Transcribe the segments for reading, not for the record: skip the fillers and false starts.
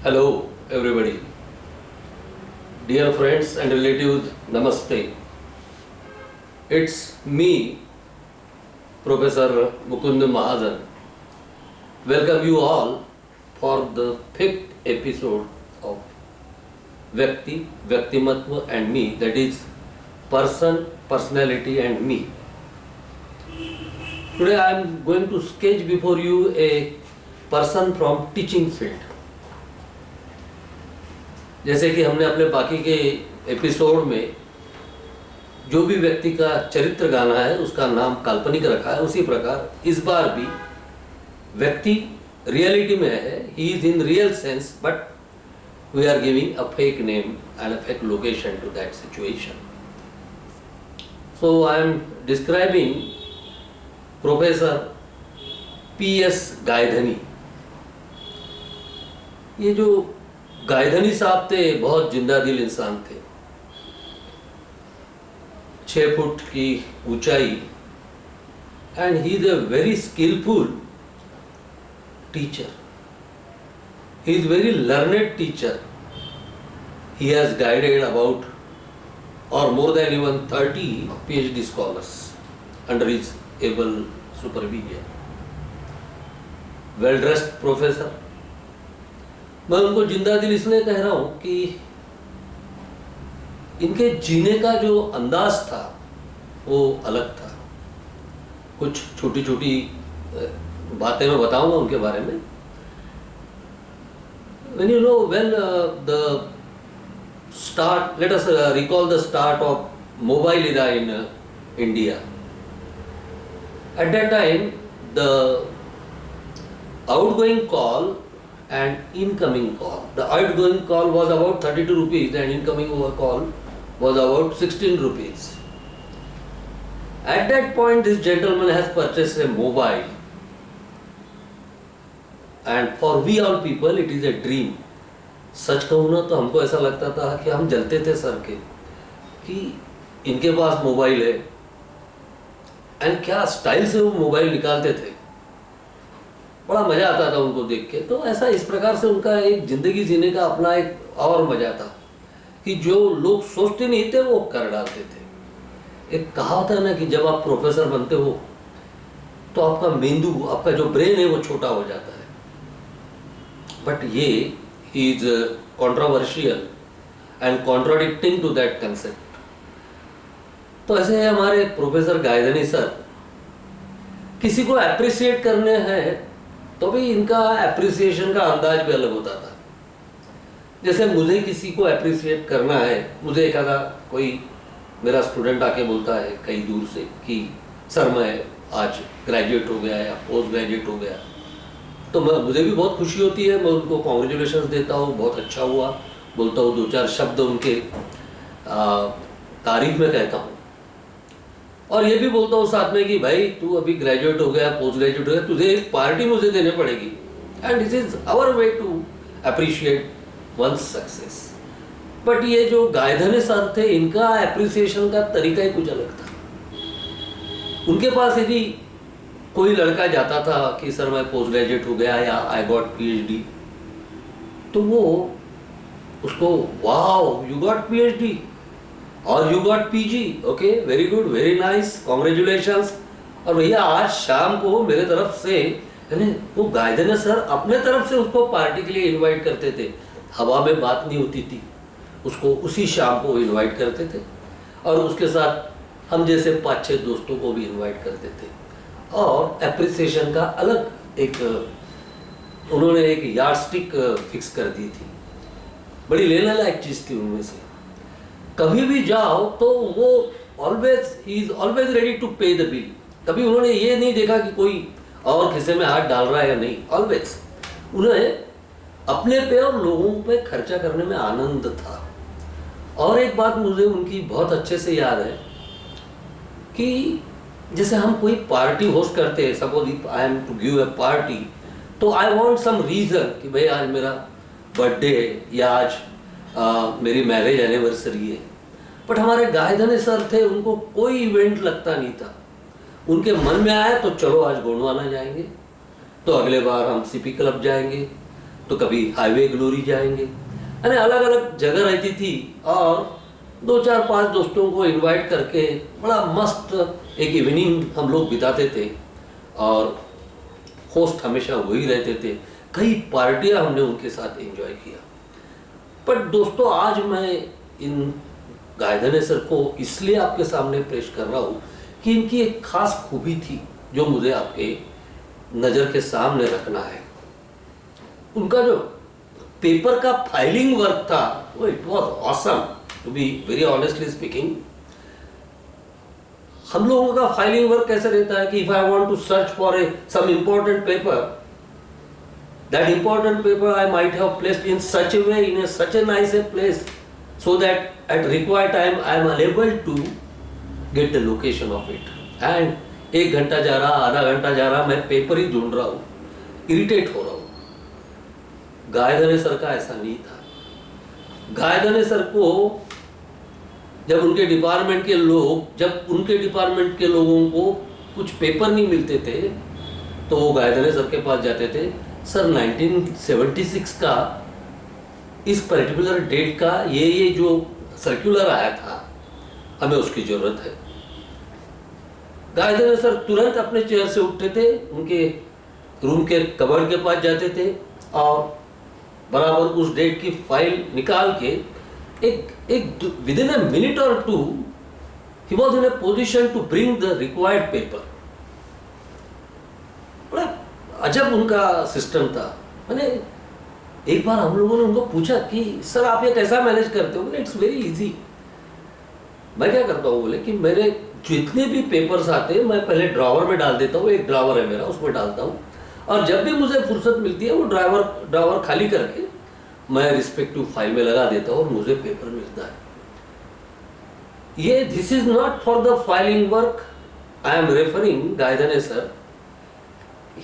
Hello, everybody. Dear friends and relatives, Namaste. It's me, Professor Mukund Mahajan. Welcome you all for the 5th episode of Vyakti, Vyaktimatva and Me, that is person, personality and me. Today I am going to sketch before you a person from teaching field. जैसे कि हमने अपने बाकी के episode में जो भी व्यक्ति का चरित्र गाना है उसका नाम काल्पनिक रखा है, उसी प्रकार इस बार भी व्यक्ति रियलिटी में है, he is in real sense, but we are giving a fake name and a fake location to that situation. So I am describing professor PS Gaydhani. ये जो गायधनी साहब थे बहुत जिंदा दिल इंसान थे. 6 फुट की ऊंचाई, and he is a very skillful teacher. He is very learned teacher. He has guided about और more than even 30 PhD scholars under his able supervision. Well dressed professor. मैं उनको जिंदा दिल इसलिए कह रहा हूं कि इनके जीने का जो अंदाज था वो अलग था. कुछ छोटी छोटी बातें मैं बताऊंगा उनके बारे में. when you know when the start, let us recall the start of mobile era in India. At that time the outgoing call and incoming call. The outgoing call was about 32 rupees and incoming call was about 16 rupees. At that point this gentleman has purchased a mobile, and for we all people it is a dream. सच कहूँ ना तो हमको ऐसा लगता था कि हम जलते थे सर के कि इनके पास मोबाइल है, एंड क्या स्टाइल से वो मोबाइल निकालते थे. बड़ा मजा आता था उनको देख के. तो ऐसा इस प्रकार से उनका एक जिंदगी जीने का अपना एक और मजा था कि जो लोग सोचते नहीं थे वो कर डालते थे. एक कहावत है ना कि जब आप प्रोफेसर बनते हो तो आपका मेंदू, आपका जो ब्रेन है वो छोटा हो जाता है. बट ये is controversial and contradicting to that concept. तो ऐसे हमारे प्रोफेसर गायधनी सर किसी को अप्रिशिएट करने हैं तो भी इनका अप्रिसिएशन का अंदाज भी अलग होता था. जैसे मुझे किसी को अप्रिशिएट करना है, मुझे एक आधा कोई मेरा स्टूडेंट आके बोलता है कहीं दूर से कि सर मैं आज ग्रेजुएट हो गया या पोस्ट ग्रेजुएट हो गया, तो मुझे भी बहुत खुशी होती है. मैं उनको कॉन्ग्रेचुलेशंस देता हूँ, बहुत अच्छा हुआ बोलता हूँ, 2-4 शब्द उनके तारीफ में कहता हूँ, और ये भी बोलता हूँ साथ में कि भाई तू अभी ग्रेजुएट हो गया, पोस्ट ग्रेजुएट हो गया, तुझे एक पार्टी मुझे देने पड़ेगी. And this is our way to appreciate once success. But ये जो गायधनी सर थे इनका अप्रिसिएशन का तरीका ही कुछ अलग था. उनके पास यदि कोई लड़का जाता था कि सर मैं पोस्ट ग्रेजुएट हो गया या आई गॉट PhD, तो वो उसको वाओ यू गॉट PhD और you got PG, okay very good, very nice, congratulations. और भैया आज शाम को मेरे तरफ से, यानी वो गायधनी सर अपने तरफ से उसको पार्टी के लिए इनवाइट करते थे. हवा में बात नहीं होती थी, उसको उसी शाम को इनवाइट करते थे, और उसके साथ हम जैसे 5-6 दोस्तों को भी इनवाइट करते थे. और एप्रिसिएशन का अलग एक उन्होंने एक यार्डस्टिक फिक्स कर दी थी. बड़ी लेने लायक चीज़ थी उनमें से. कभी भी जाओ तो वो he is always ready to pay the bill. कभी उन्होंने ये नहीं देखा कि कोई और खिस्से में हाथ डाल रहा है या नहीं. ऑलवेज उन्हें अपने पे और लोगों पे खर्चा करने में आनंद था. और एक बात मुझे उनकी बहुत अच्छे से याद है कि जैसे हम कोई पार्टी होस्ट करते हैं, suppose if I am to give a party, तो आई वांट सम रीज़न कि भाई आज मेरा बर्थडे है या आज मेरी मैरिज एनिवर्सरी है. बट हमारे गायधनी सर थे, उनको कोई इवेंट लगता नहीं था. उनके मन में आया तो चलो आज गोंडवाना जाएंगे, तो अगले बार हम सीपी क्लब जाएंगे, तो कभी हाईवे ग्लोरी जाएंगे, यानी अलग अलग जगह रहती थी। और 2 4 5 दोस्तों को इनवाइट करके बड़ा मस्त एक इवनिंग हम लोग बिताते थे, और होस्ट हमेशा वही रहते थे। कई पार्टियां हमने उनके साथ एंजॉय किया। पर दोस्तों, आज मैं इन गायधने सर को इसलिए आपके सामने पेश कर रहा हूँ कि इनकी एक खास खूबी थी जो मुझे आपके नज़र के सामने रखना है। उनका जो पेपर का फाइलिंग वर्क था वो it was awesome, to be very honestly speaking. हम लोगों का फाइलिंग वर्क कैसे रहता है कि if I want to search for some important paper, that important paper I might have placed in such a way, in such a nice a place, so that at required time I am unable to get the location of it. And 1 घंटा जा रहा, आधा घंटा जा रहा, मैं paper ही ढूंढ रहा हूँ, इरिटेट हो रहा हूँ। गायधने सर का ऐसा नहीं था। गायधने सर को जब उनके डिपार्टमेंट के लोगों को कुछ पेपर नहीं मिलते थे तो वो गायधने सर के पास जाते थे, सर 1976 का इस पर्टिकुलर डेट का ये जो सर्कुलर आया था, हमें उसकी जरूरत है। गायधने सर तुरंत अपने चेयर से उठते थे, उनके रूम के कबर्ड के पास जाते थे और बराबर उस डेट की फाइल निकाल के एक विदिन अ मिनट और to he was in a position to bring the required paper. बड़ा अजब उनका सिस्टम था। मैंने एक बार हम लोगों ने उनको पूछा कि सर आप ये कैसा मैनेज करते हो? बोले इट्स वेरी इजी। मैं क्या करता हूँ, बोले कि मेरे जितने भी पेपर्स आते हैं मैं पहले ड्रॉवर में डाल देता हूँ, एक ड्रॉवर है मेरा उसमें डालता हूँ, और जब भी मुझे फुर्सत मिलती है वो ड्रॉवर खाली करके मैं रिस्पेक्टिव फाइल में लगा देता हूँ और मुझे पेपर मिलता है। ये this is not for the filing work I am referring Gaidhane sir.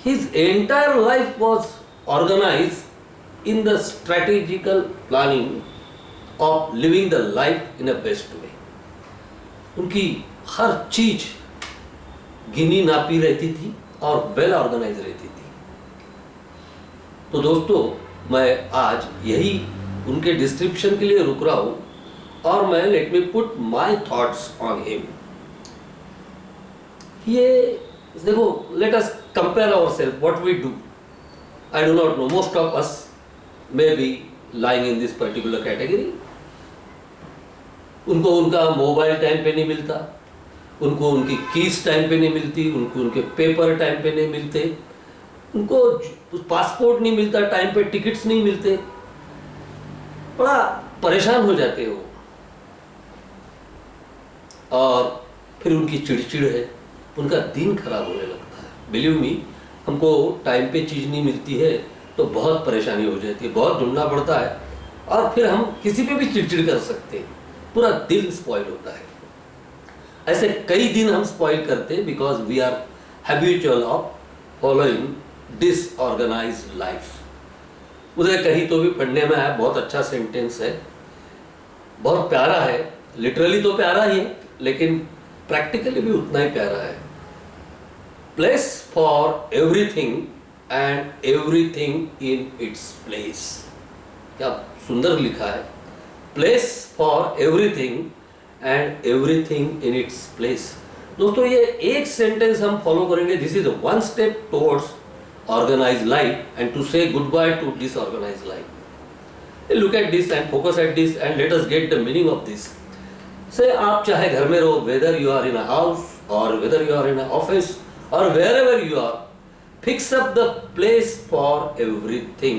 His entire life was organised in the strategical planning of living the life in a best way. उनकी हर चीज गिनी नापी रहती थी और वेल ऑर्गेनाइज रहती थी। तो दोस्तों, मैं आज यही उनके डिस्क्रिप्शन के लिए रुक रहा हूं और मैं let me put my thoughts on him. ये देखो, let us compare ourselves what we do. I do not know, most of us may be lying in this particular category. उनको उनका मोबाइल टाइम पे नहीं मिलता, उनको उनकी कीज टाइम पे नहीं मिलती, उनको उनके पेपर टाइम पे नहीं मिलते, उनको पासपोर्ट नहीं मिलता टाइम पे, टिकट्स नहीं मिलते, बड़ा परेशान हो जाते हो। और फिर उनकी चिड़चिड़ है, उनका दिन खराब होने लगता है। बिलीव मी, हमको टाइम पे चीज़ नहीं मिलती है तो बहुत परेशानी हो जाती है, बहुत ढूंढना पड़ता है, और फिर हम किसी पे भी चिड़चिड़ कर सकते हैं, पूरा दिन स्पॉइल होता है। ऐसे कई दिन हम स्पॉइल करते हैं because we are habitual of following disorganised life. मुझे कहीं तो भी पढ़ने में आया, बहुत अच्छा सेंटेंस है, बहुत प्यारा है, लिटरली तो प्यारा ही है लेकिन प्रैक्टिकली भी उतना ही प्यारा है। Place for everything and everything in its place। क्या सुंदर लिखा है, place for everything and everything in its place। दोस्तों, ये एक सेंटेंस हम फॉलो करेंगे, this is one step towards organised life and to say good bye to disorganised life. Look at this and focus at this and let us get the meaning of this. Say आप चाहे घर में रहो, whether you are in a house or whether you are in a office or wherever you are, fix up the place for everything.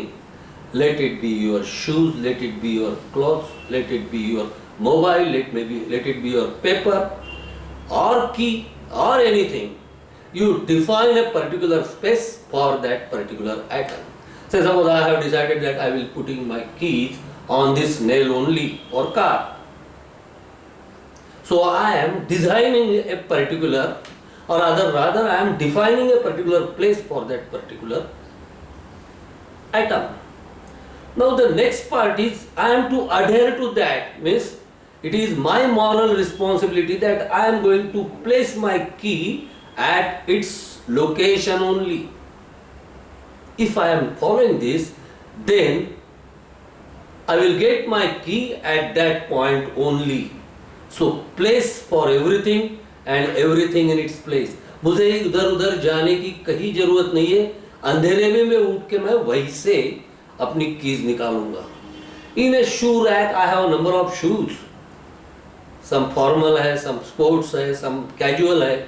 Let it be your shoes, let it be your clothes, let it be your mobile, let it be your paper or key or anything. You define a particular space for that particular item. Say suppose I have decided that I will putting my keys on this nail only or car. So I am designing a particular, or rather I am defining a particular place for that particular item. Now the next part is I am to adhere to that, means it is my moral responsibility that I am going to place my key at its location only. If I am following this, then I will get my key at that point only. So place for everything and everything in its place. मुझे इधर उधर जाने की कहीं जरूरत नहीं है, अंधेरे में मैं उठ के मैं वहीं से अपनी कीज निकालूंगा. In a shoe rack I have a number of shoes. Some formal है, some sports है, some casual है.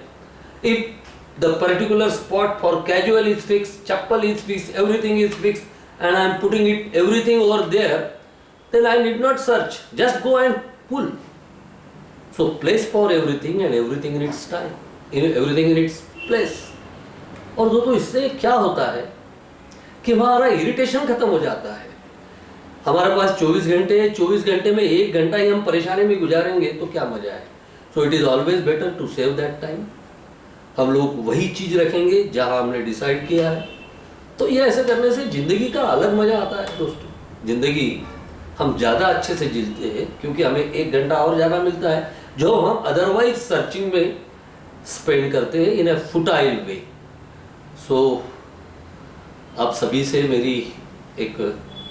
If the particular spot for casual is fixed, chappal is fixed, everything is fixed, and I am putting it everything over there, then I need not search. Just go and pull. So place for everything and everything in its time, everything in its place. और दोस्तों इससे क्या होता है कि हमारा irritation खत्म हो जाता है. हमारे पास 24 घंटे है, 24 घंटे में 1 घंटा ही हम परेशानी में गुजारेंगे तो क्या मजा है. So it is always better to save that time. हम लोग वही चीज रखेंगे जहां हमने डिसाइड किया है. तो ये ऐसे करने से जिंदगी का अलग मजा आता है दोस्तों. जिंदगी हम ज़्यादा अच्छे से जीते हैं क्योंकि हमें 1 घंटा और ज़्यादा मिलता है जो हम अदरवाइज सर्चिंग में स्पेंड करते हैं इन ए फुटाइल वे. सो आप सभी से मेरी एक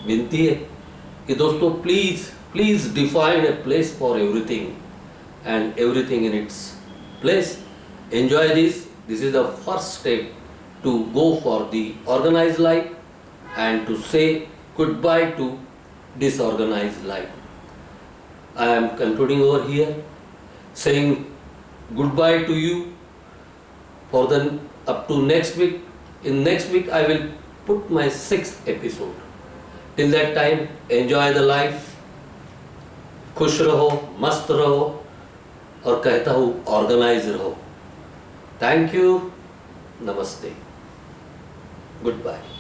विनती है कि दोस्तों please define a place for everything and everything in its place. Enjoy this is the first step to go for the organized life and to say goodbye to disorganized life. I am concluding over here saying goodbye to you for the up to next week. In next week I will put my 6th episode. Till that time enjoy the life. खुश रहो, मस्त रहो और कहता हूँ organise रहो. Thank you. Namaste. Goodbye.